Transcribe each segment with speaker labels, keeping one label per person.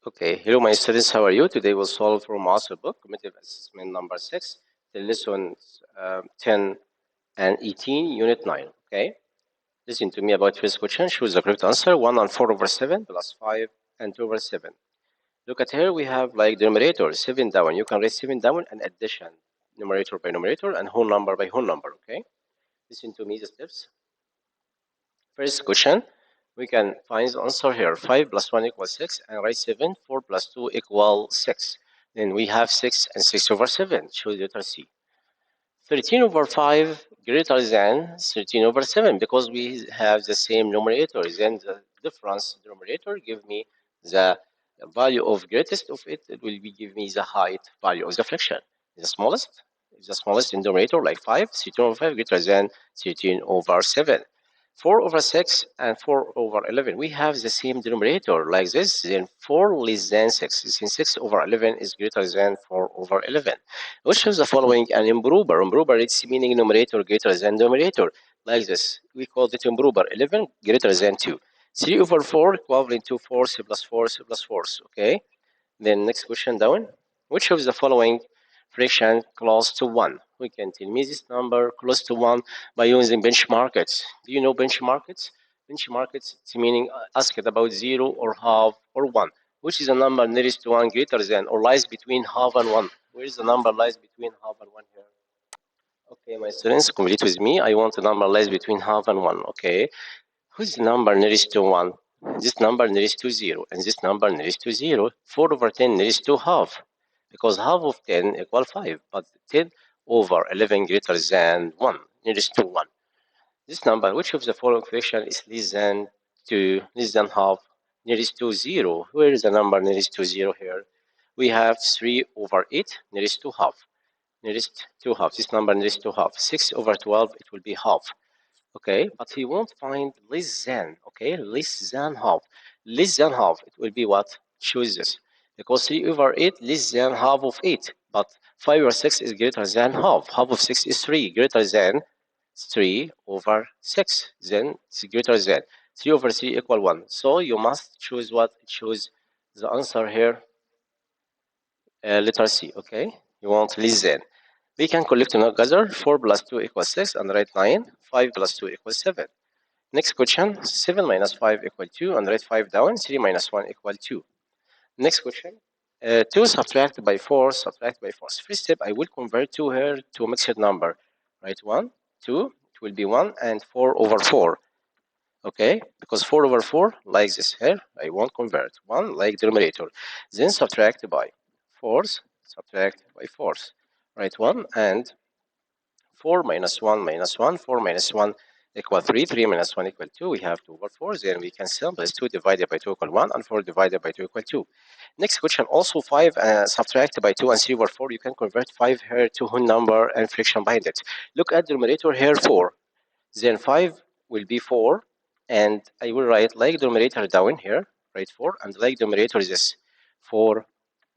Speaker 1: Okay, hello my students, how are you? Today we'll solve from Master Book, Cumulative Assessment number 6, the lessons 10 and 18, Unit 9, okay? Listen to me about first question, choose the correct answer, 1 and 4 over 7 plus 5 and 2 over 7. Look at here, we have like the numerator, 7 down. You can write 7 down and addition, numerator by numerator and whole number by whole number, okay? Listen to me the steps. First question, we can find the answer here. 5 plus 1 equals 6 and write 7. 4 plus 2 equals 6. Then we have 6 and 6 over 7. Choose letter C. 13 over 5 greater than 13 over 7 because we have the same numerator. Then the difference numerator give me the value of greatest of it. It will be give me the height value of the fraction. The smallest in numerator like 5. 13 over 5 greater than 13 over 7. 4 over 6 and 4 over 11. We have the same denominator like this, then 4 less than 6. Since 6 over 11 is greater than 4 over 11. Which of the following an improper? Improper, it's meaning numerator greater than denominator. Like this. We call it improper. 11 greater than 2. 3 over 4 equivalent to 4c plus 4c plus 4c. Okay? Then next question down. Which of the following fraction close to 1? We can tell me this number close to 1 by using benchmarks. Do you know benchmarks? Benchmarks, it's meaning asked about 0 or half or 1. Which is a number nearest to 1 greater than or lies between half and 1? Where is the number lies between half and 1 here? Okay, my students, complete with me. I want a number lies between half and 1. Okay. Whose number nearest to 1? This number nearest to 0, and this number nearest to 0. 4 over 10 nearest to half, because half of 10 equal 5, but 10 over 11 greater than 1, nearest to 1. This number, which of the following fraction is less than 2, less than half, nearest to 0? Where is the number nearest to 0 here? We have 3 over 8, nearest to half. Nearest to half. This number nearest to half. 6 over 12, it will be half. Okay, but he won't find less than, okay, less than half. Less than half, it will be what? Choose this. Because 3 over 8, less than half of 8. But 5 over 6 is greater than half. Half of 6 is 3, greater than 3 over 6. Then it's greater than 3 over 3 equal 1. So you must choose what? Choose the answer here, letter C, okay? You want less than. We can collect together 4 plus 2 equals 6 and write 9. 5 plus 2 equals 7. Next question, 7 minus 5 equal 2 and write 5 down. 3 minus 1 equal 2. Next question, 2 subtract by 4, subtract by 4. First step, I will convert 2 here to a mixed number. Write 1, 2, it will be 1 and 4 over 4. Okay, because 4 over 4 like this here, I won't convert. 1 like denominator. Then subtract by 4s, subtract by 4s. Write 1 and 4 minus 1 minus 1, 4 minus 1 equal 3, 3 minus 1 equal 2. We have 2 over 4, then we can simplify 2 divided by 2 equal 1 and 4 divided by 2 equal 2. Next question, also 5 subtract by 2 and 3 over 4. You can convert 5 here to whole number and fraction behind it. Look at the numerator here, 4. Then 5 will be 4, and I will write like numerator down here, write 4, and like numerator is this, 4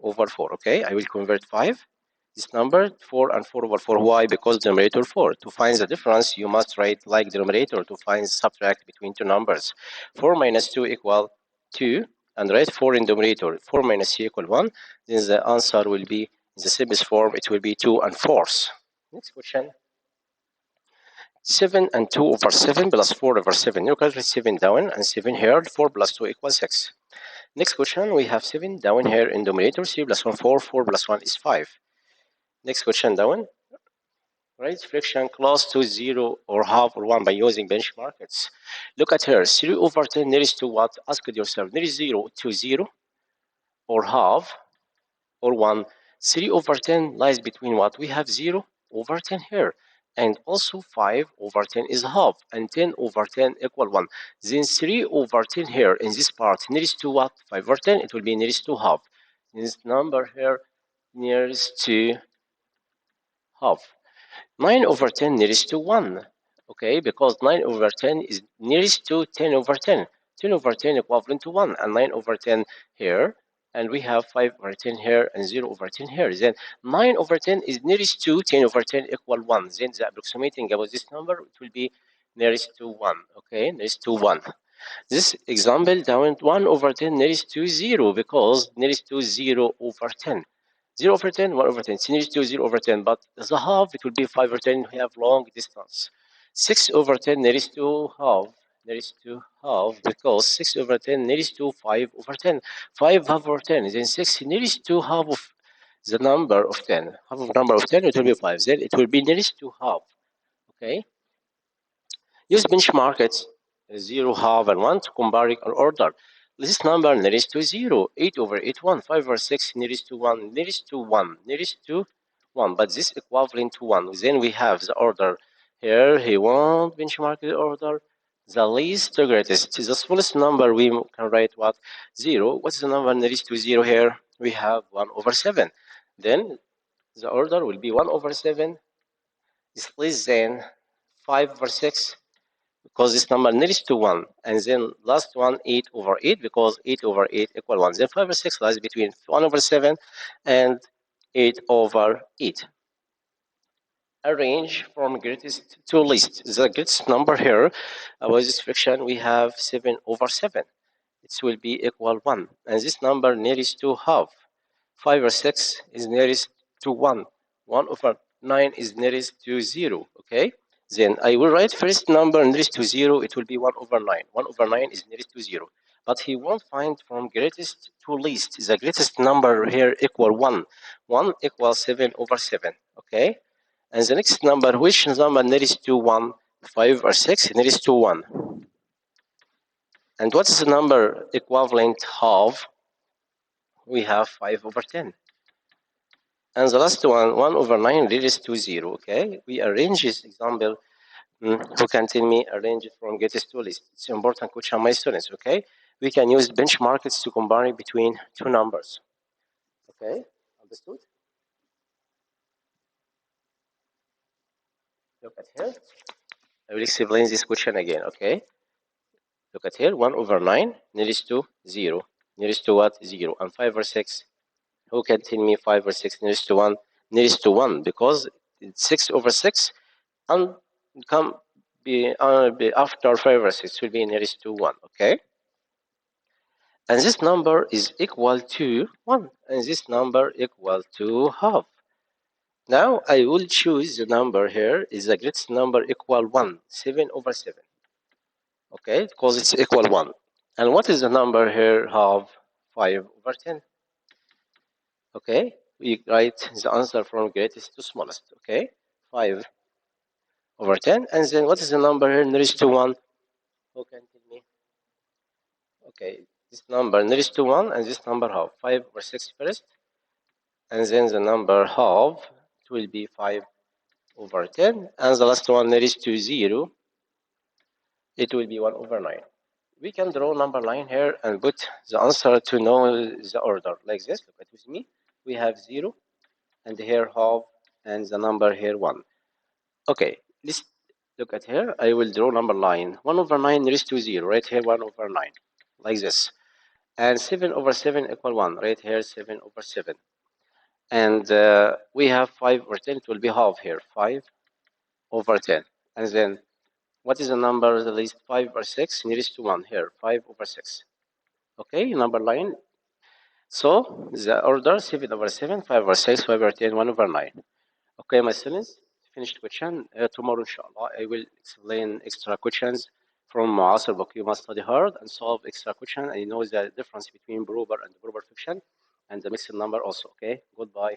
Speaker 1: over 4, okay? I will convert 5. This number 4 and 4 over 4. Why? Because denominator 4. To find the difference, you must write like denominator to find subtract between two numbers. 4 minus 2 equal 2, and write 4 in denominator. 4 minus 3 equal 1. Then the answer will be in the simplest form. It will be 2 and 4. Next question. 7 and 2 over 7 plus 4 over 7. You can write 7 down and 7 here. 4 plus 2 equals 6. Next question, we have 7 down here in denominator. 3 plus 1, 4. 4 plus 1 is 5. Next question down. Write fraction close to 0 or half or 1 by using benchmarks. Look at here. 3 over 10 nearest to what? Ask yourself. Nearest 0 to 0 or half or 1. 3 over 10 lies between what? We have 0 over 10 here. And also 5 over 10 is half. And 10 over 10 equal 1. Then 3 over 10 here in this part nearest to what? 5 over 10. It will be nearest to half. This number here nearest to half. 9 over 10 nearest to 1. Okay, because 9 over 10 is nearest to 10 over 10. 10 over 10 equivalent to 1, and 9 over 10 here. And we have 5 over 10 here and 0 over 10 here. Then 9 over 10 is nearest to 10 over 10 equal 1. Then the approximating about this number, it will be nearest to 1. Okay, nearest to 1. This example down 1 over 10 nearest to 0 because nearest to 0 over 10. 0 over 10, 1 over 10. It's nearest to 0 over 10, but the half, it will be 5 over 10. We have long distance. 6 over 10 nearest to half. Nearest to half because 6 over 10 nearest to 5 over 10. 5 half over 10. Then 6 nearest to half of the number of 10. Half of number of 10, it will be 5. Then it will be nearest to half. Okay? Use benchmarks 0, half, and 1 to compare an order. This number nearest to 0, 8 over 8, 1, 5 over 6, nearest to 1, nearest to 1, nearest to 1, but this equivalent to 1. Then we have the order here. He won't benchmark the order. The least to greatest is the smallest number. We can write what? 0. What's the number nearest to 0 here? We have 1 over 7. Then the order will be 1 over 7 is less than 5 over 6 because this number nearest to 1. And then last one, 8 over 8, because 8 over 8 equal 1. Then 5 over 6 lies between 1 over 7 and 8 over 8. Arrange from greatest to least. The greatest number here, with this fraction, we have 7 over 7. It will be equal 1. And this number nearest to half. 5 over 6 is nearest to 1. 1 over 9 is nearest to 0. Okay? Then I will write first number nearest to 0. It will be 1 over 9. 1 over 9 is nearest to 0. But he won't find from greatest to least. The greatest number here equal 1. 1 equals 7 over 7. Okay? And the next number, which number nearest to 1? 5 or 6 nearest to 1. And what is the number equivalent half? We have 5 over 10. And the last one, 1 over 9 nearest to 0. Okay? We arrange this example. Who can tell me arrange it from greatest to least? It's an important question, my students. Okay? We can use benchmarks to combine between two numbers. Okay? Understood? Look at here. I will explain this question again. Okay? Look at here. 1 over 9 nearest to 0. Nearest to what? 0. And 5 or 6. Who can tell me 5 or 6 nearest to 1? Nearest to 1, because 6 over 6 and come be after 5 or 6 will be nearest to 1. Okay? And this number is equal to 1. And this number equal to half. Now I will choose the number here is the greatest number equal 1. 7 over 7. Okay? Because it's equal 1. And what is the number here? Half. 5 over 10. Okay? We write the answer from greatest to smallest. Okay? 5 over 10. And then what is the number here nearest to 1? Who can tell me? Okay, this number nearest to 1 and this number half. 5 over 6 first. And then the number half, it will be 5 over 10. And the last one nearest to 0, it will be 1 over 9. We can draw number line here and put the answer to know the order like this. Look at with me. We have 0 and here half and the number here 1. Okay, let's look at here. I will draw number line. 1 over 9 nearest to 0. Right here 1 over 9. Like this. And 7 over 7 equal 1. Right here 7 over 7. And we have 5 over 10. It will be half here. 5 over 10. And then what is the number the least? 5 or 6 nearest to 1 here. 5 over 6. Okay, number line. So the order 7 over 7, 5 over 6, 5 over 10, 1 over 9. Okay, my students, finished question. Tomorrow, inshallah, I will explain extra questions from Almoaser book. You must study hard and solve extra question, and you know the difference between proper and proper fiction and the mixed number also. Okay, goodbye.